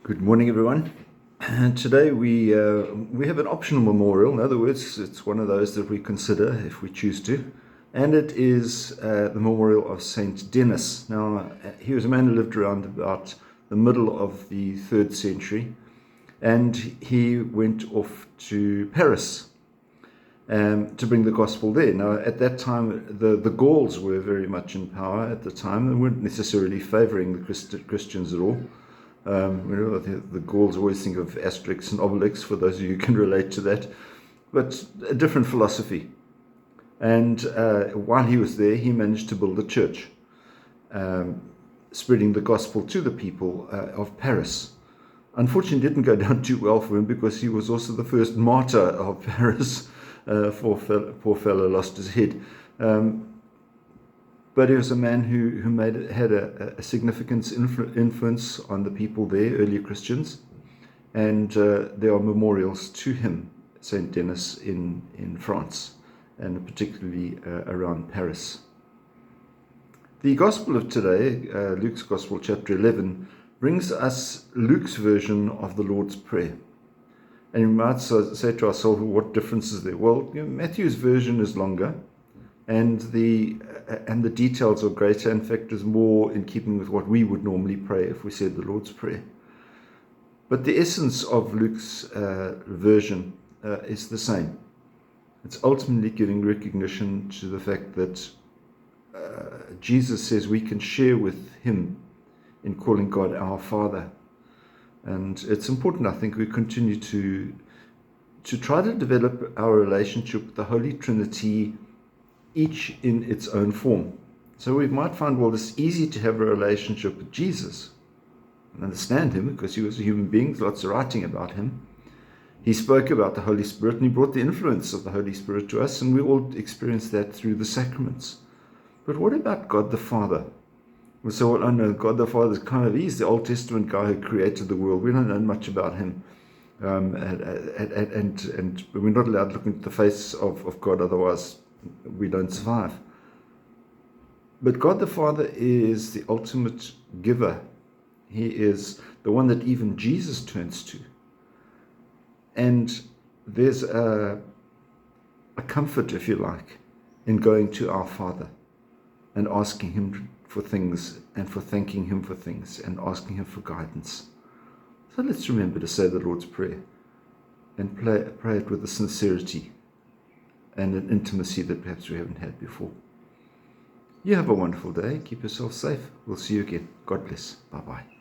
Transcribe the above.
Good morning, everyone. Today we have an optional memorial. In other words, it's one of those that we consider if we choose to, and it is the memorial of Saint Denis. Now, he was a man who lived around about the middle of the 3rd century, and he went off to Paris to bring the gospel there. Now, at that time, the Gauls were very much in power at the time and weren't necessarily favoring the Christians at all. The Gauls always think of Asterix and Obelix, for those of you who can relate to that, but a different philosophy. And while he was there, he managed to build a church, spreading the gospel to the people of Paris. Unfortunately, it didn't go down too well for him because he was also the first martyr of Paris. Poor fellow lost his head. But he was a man who had a significant influence on the people there, early Christians. And there are memorials to him, Saint Denis, in France, and particularly around Paris. The Gospel of today, Luke's Gospel, chapter 11, brings us Luke's version of the Lord's Prayer. And you might say to ourselves, what difference is there? Well, Matthew's version is longer, and the details are greater. In fact, is more in keeping with what we would normally pray if we said the Lord's Prayer. But the essence of Luke's version is the same. It's ultimately giving recognition to the fact that Jesus says we can share with him in calling God our Father. And it's important, I think, we continue to try to develop our relationship with the Holy Trinity, each in its own form. So we might find, well, it's easy to have a relationship with Jesus and understand him because he was a human being. There's lots of writing about him. He spoke about the Holy Spirit and he brought the influence of the Holy Spirit to us, and we all experience that through the sacraments. But what about God the Father? We say, well, I know God the Father is he's the Old Testament guy who created the world. We don't know much about him. And we're not allowed to look into the face of God, otherwise we don't survive. But God the Father is the ultimate giver. He is the one that even Jesus turns to. And there's a comfort, if you like, in going to our Father and asking him for things and for thanking him for things and asking him for guidance. So let's remember to say the Lord's Prayer and pray it with a sincerity and an intimacy that perhaps we haven't had before. You have a wonderful day. Keep yourself safe. We'll see you again. God bless. Bye-bye.